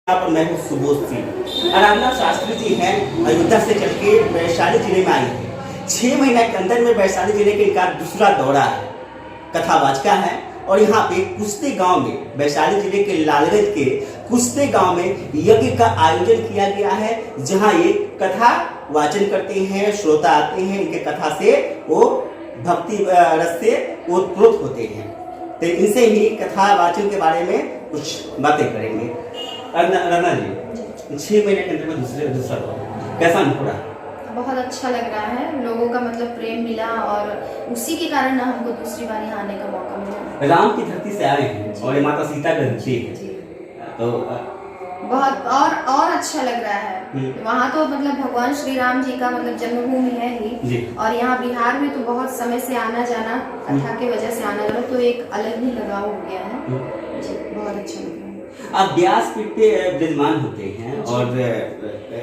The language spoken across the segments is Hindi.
यहाँ पर मैं हूँ सुबोध सिंह। आराधना शास्त्री जी हैं, अयोध्या से चल के वैशाली जिले में आई है। 6 महीने के अंदर में वैशाली जिले के इनका दूसरा दौरा है। कथावाचिका है और यहाँ पे कुश्ते गांव में, वैशाली जिले के लालगंज के कुश्ते गांव में यज्ञ का आयोजन किया गया है, जहाँ ये कथा वाचन करते हैं, श्रोता आते हैं, इनके कथा से वो भक्ति रस से ओतप्रोत होते हैं। तो इनसे ही कथा वाचन के बारे में कुछ बातें करेंगे। रना जी, 6 महीने के अंदर में दूसरा दौर कैसा अनुभव रहा? बहुत अच्छा लग रहा है। लोगों का मतलब प्रेम मिला और उसी के कारण ना हमको दूसरी बार यहाँ आने का मौका मिला। राम की धरती से आए हैं और ये माता सीता का धरती है, तो बहुत और अच्छा लग रहा है। वहाँ तो मतलब भगवान श्री राम जी का मतलब जन्मभूमि है ही, और यहाँ बिहार में तो बहुत समय से आना जाना, कथा की वजह से आना जाना, तो एक अलग ही लगाव हो गया है जी। बहुत अच्छा लग रहा है। आप व्यासपीठ पे विराजमान होते हैं और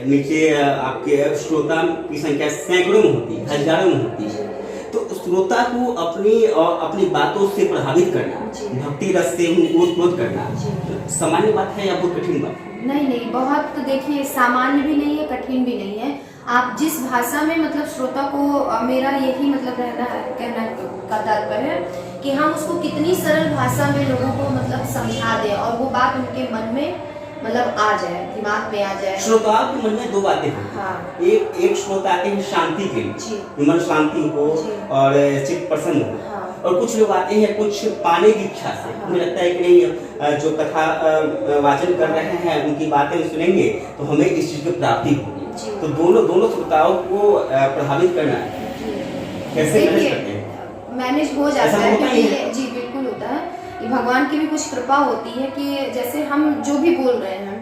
नीचे आपके श्रोता की संख्या सैकड़ों में होती है, हजारों में होती है। तो श्रोता को अपनी बातों से प्रभावित करना, भक्ति रस से ओतप्रोत करना सामान्य बात है या बहुत कठिन बात है? नहीं, बहुत देखिए सामान्य भी नहीं है, कठिन भी नहीं है। आप जिस भाषा में मतलब श्रोता को, मेरा यही मतलब कहना का तात्पर्य है कि हम उसको कितनी सरल भाषा में लोगों को मतलब समझा दें और वो बात उनके मन में मतलब आ जाए, दिमाग में आ जाए। श्रोताओं के मन में दो बातें हैं। हाँ। एक श्रोता आते हैं शांति के लिए, मन शांति हो और चित्त प्रसन्न हो। हाँ। और कुछ लोग आते हैं कुछ पाने की इच्छा से। हाँ। मुझे लगता है कि नहीं, जो कथा वाचन कर रहे हैं उनकी बातें सुनेंगे तो हमें इस चीज की प्राप्ति होगी। तो दोनों श्रोताओं को प्रभावित करना है, कैसे मैनेज करते हैं? मैनेज हो जाता है क्योंकि जी बिल्कुल होता है। ये भगवान की भी कुछ कृपा होती है कि जैसे हम जो भी बोल रहे हैं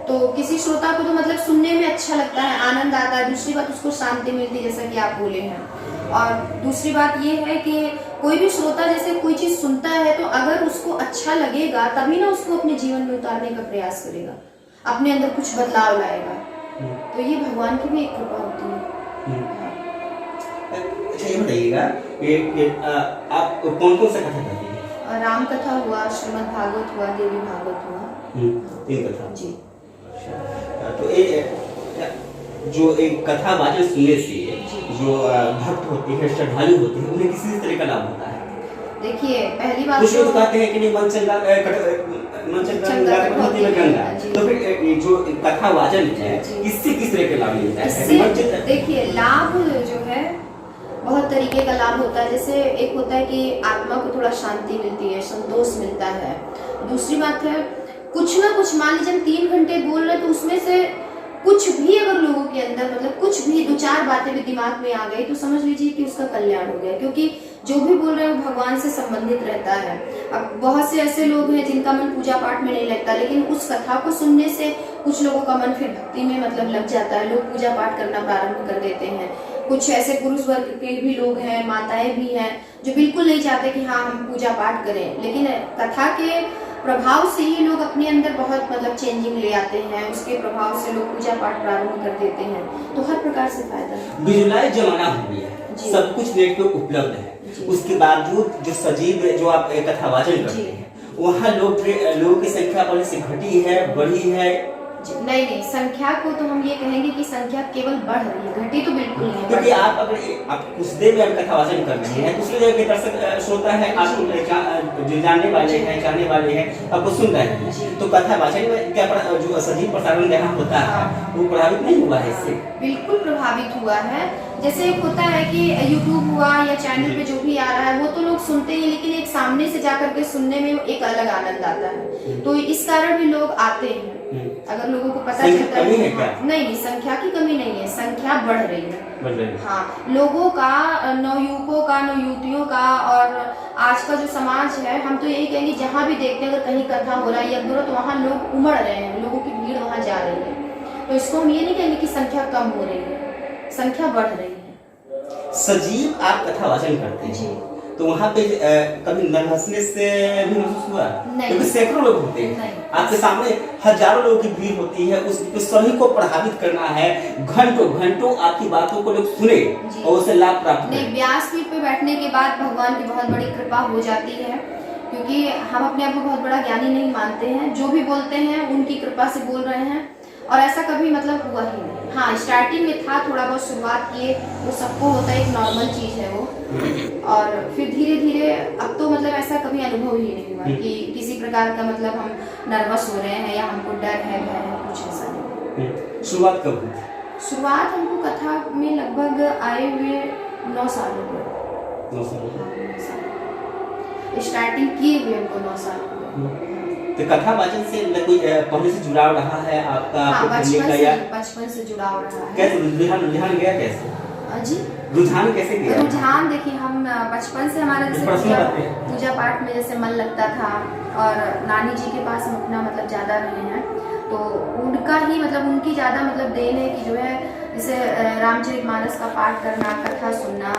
तो किसी श्रोता को तो मतलब सुनने में अच्छा लगता है, आनंद आता है। दूसरी बात, उसको शांति मिलती है, जैसा कि आप बोले हैं। और दूसरी बात ये है कि कोई भी श्रोता जैसे कोई चीज सुनता है तो अगर उसको अच्छा लगेगा तभी ना उसको अपने जीवन में उतारने का प्रयास करेगा, अपने अंदर कुछ बदलाव लाएगा। तो ये भगवान की भी एक कृपा होती है। अच्छा, ये बताइएगा आप कौन सा कथा करती हैं? राम कथा हुआ, श्रीमद् भागवत हुआ, देवी भागवत हुआ। 3 कथा जी। तो जो एक कथा वाचन सुनने से जो भक्त होते हैं, श्रद्धालु होते हैं, उन्हें किसी तरह का लाभ होता है? देखिए पहली बात कुछ लोग कहते हैं कि नहीं, मन चंगा गंगा। तो फिर जो कथा वाचन है इससे किस तरह का लाभ मिलता है? देखिए लाभ जो है बहुत तरीके का लाभ होता है। जैसे एक होता है कि आत्मा को थोड़ा शांति मिलती है, संतोष मिलता है। दूसरी बात है कुछ ना कुछ, मान लीजिए 3 घंटे बोल रहे तो उसमें से कुछ भी अगर लोगों के अंदर मतलब कुछ भी 2-4 बातें भी दिमाग में आ गई तो समझ लीजिए कि उसका कल्याण हो गया, क्योंकि जो भी बोल रहे हैं वो भगवान से संबंधित रहता है। अब बहुत से ऐसे लोग हैं जिनका मन पूजा पाठ में नहीं लगता, लेकिन उस कथा को सुनने से कुछ लोगों का मन फिर भक्ति में मतलब लग जाता है, लोग पूजा पाठ करना प्रारंभ कर देते हैं। कुछ ऐसे पुरुष वर्ग के भी लोग हैं, माताएं भी हैं, जो बिल्कुल नहीं चाहते कि हाँ हम पूजा पाठ करें, लेकिन कथा के प्रभाव से ही लोग अपने अंदर बहुत मतलब चेंजिंग ले आते हैं। उसके प्रभाव से लोग पूजा पाठ प्रारंभ कर देते हैं। तो हर प्रकार से फायदा है। विजुलाइज जमाना हो गया है, सब कुछ नेट पे उपलब्ध है। उसके बावजूद जो सजीव जो आप कथा वाचन करते हैं वहाँ लोगों की संख्या बढ़ने से घटी है, बढ़ी है? नहीं, संख्या को तो हम ये कहेंगे कि संख्या केवल बढ़ रही है, घटी तो बिल्कुल नहीं है। क्योंकि आप कुश्ते में कथा वाचन कर रहे हैं, दूसरी जगह के दर्शक श्रोता है, आपको जो जानने वाले हैं, चाहने वाले हैं, आपको सुन रहे हैं। तो कथा वाचन में क्या जो सजीव प्रसारण यहाँ होता है वो प्रभावित नहीं हुआ है इससे? बिल्कुल प्रभावित हुआ है। जैसे एक होता है कि यूट्यूब हुआ या चैनल पे जो भी आ रहा है वो तो लोग सुनते हैं, लेकिन एक सामने से जाकर के सुनने में एक अलग आनंद आता है। तो इस कारण भी लोग आते हैं। अगर लोगों को पता चलता है नहीं, संख्या की कमी नहीं है, संख्या बढ़ रही है। हाँ, लोगों का, नवयुवकों का, नवयुवतियों का, और आज का जो समाज है, हम तो यही कहेंगे जहाँ भी देखते हैं अगर कहीं कथा हो रहा है या तो वहाँ लोग उमड़ रहे हैं, लोगों की भीड़ वहाँ जा रही है। तो इसको हम ये नहीं कहेंगे कि संख्या कम हो रही है, संख्या बढ़ रही है। सजीव आप कथा वाचन करते हैं तो वहाँ पे कभी नर्वसनेस से भी महसूस हुआ? क्योंकि सैकड़ों लोग होते हैं, आपके सामने हजारों लोगों की भीड़ होती है, उस सभी को प्रभावित करना है, घंटों आपकी बातों को लोग सुने और उसे लाभ प्राप्त करें। व्यासपीठ पे बैठने के बाद भगवान की बहुत बड़ी कृपा हो जाती है क्योंकि हम अपने आप को बहुत बड़ा ज्ञानी नहीं मानते हैं, जो भी बोलते हैं उनकी कृपा से बोल रहे हैं, और ऐसा कभी मतलब हुआ ही नहीं। हाँ, स्टार्टिंग में था, थोड़ा बहुत शुरुआत किए, वो सबको होता है, एक नॉर्मल चीज़ है वो, और फिर धीरे धीरे अब तो मतलब ऐसा कभी अनुभव ही नहीं हुआ कि किसी प्रकार का मतलब हम नर्वस हो रहे हैं या हमको डर है, भय है, कुछ ऐसा नहीं। शुरुआत कब हुई? शुरुआत हमको कथा में लगभग आए हुए 9 साल हो गए। 9 साल। स्टार्टिंग किए हुए हमको 9 साल हो गए। तो कथा वाचन से कोई पहले से जुड़ाव रहा है आपका? हाँ, आपको बचपन से जुड़ाव रहा है। कैसे रुझान गया कैसे? जी, रुझान कैसे गया? रुझान देखिए, हम बचपन से हमारा जैसे पूजा पाठ में जैसे मन लगता था, और नानी जी के पास हम अपना मतलब ज़्यादा रहे हैं, तो उनका ही मतलब उनकी ज़्यादा मतलब देन है कि जो है जैसे रामचरितमानस का पाठ करना, कथा सुनना,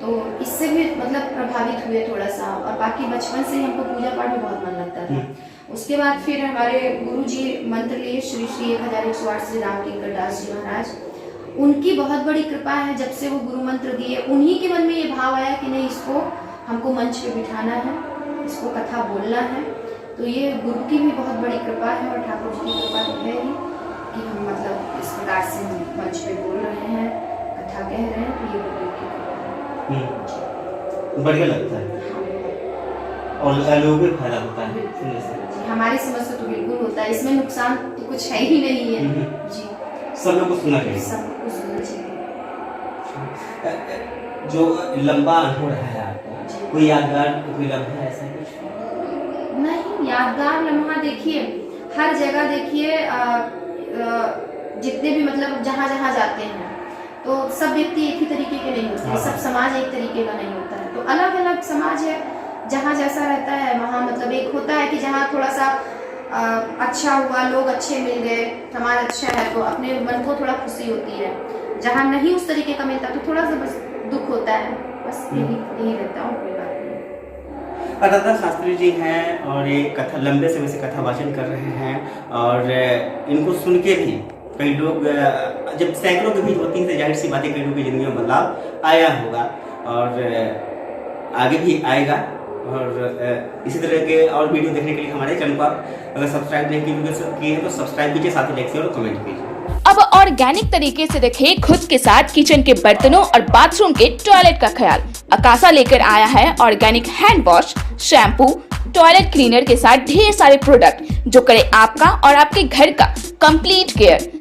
तो इससे भी मतलब प्रभावित हुए थोड़ा सा। और बाकी बचपन से ही हमको पूजा पाठ में बहुत मन लगता था। उसके बाद फिर हमारे गुरु जी मंत्र लिए, श्री श्री 1108 श्री राम किंकर दास जी महाराज, उनकी बहुत बड़ी कृपा है। जब से वो गुरु मंत्र दिए, उन्हीं के मन में ये भाव आया कि नहीं, इसको हमको मंच पे बिठाना है, इसको कथा बोलना है। तो ये गुरु की भी बहुत बड़ी कृपा है, और ठाकुर जी की कृपा तो है ही कि हम मतलब इस प्रकार से मंच पे बोल रहे हैं, कथा कह रहे हैं, तो ये गुरु की कृपा है। बढ़िया लगता है और लोगों को फायदा होता है सुनने से। हमारी समझ से तो बिल्कुल होता है, इसमें नुकसान तो कुछ है ही नहीं है जी। सब लोग को सुनना चाहिए, सबको सुनना चाहिए। जो लंबा अनुभव रहा है आपका, कोई यादगार कोई लम्हा ऐसा कुछ? नहीं, यादगार लम्हा देखिए, हर जगह देखिए, जितने भी मतलब जहाँ जहाँ जाते हैं, तो सब व्यक्ति एक ही तरीके के नहीं होते हैं, सब समाज एक तरीके का नहीं होता है, तो अलग अलग समाज है, जहाँ जैसा रहता है वहाँ मतलब एक होता है कि जहाँ थोड़ा सा अच्छा हुआ, लोग अच्छे मिल गए, समाज अच्छा है, तो अपने मन को थोड़ा खुशी होती है। जहाँ नहीं उस तरीके का मिलता तो थोड़ा सा बस दुख होता है, बस यही रहता है, कोई बात नहीं। अदादा शास्त्री जी हैं और ये कथा लंबे समय से कथा वाचन कर रहे हैं, और इनको सुन के भी कई लोग, जब सैकड़ों के बीच होती है, जाहिर सी बातें कई लोगों की जिंदगी में बदलाव आया होगा और आगे भी आएगा। और इसी तरह के और वीडियो देखने के लिए हमारे चैनल को आप अगर सब्सक्राइब नहीं किए हैं तो सब्सक्राइब कीजिए, साथ ही लाइक शेयर और कमेंट कीजिए। अब ऑर्गेनिक तरीके से रखें खुद के साथ किचन के बर्तनों और बाथरूम के टॉयलेट का ख्याल। अकासा लेकर आया है organic hand wash, shampoo, toilet cleaner के साथ ढेर सारे प्रोडक्ट जो करे आपका और आपके घर का कंप्लीट केयर।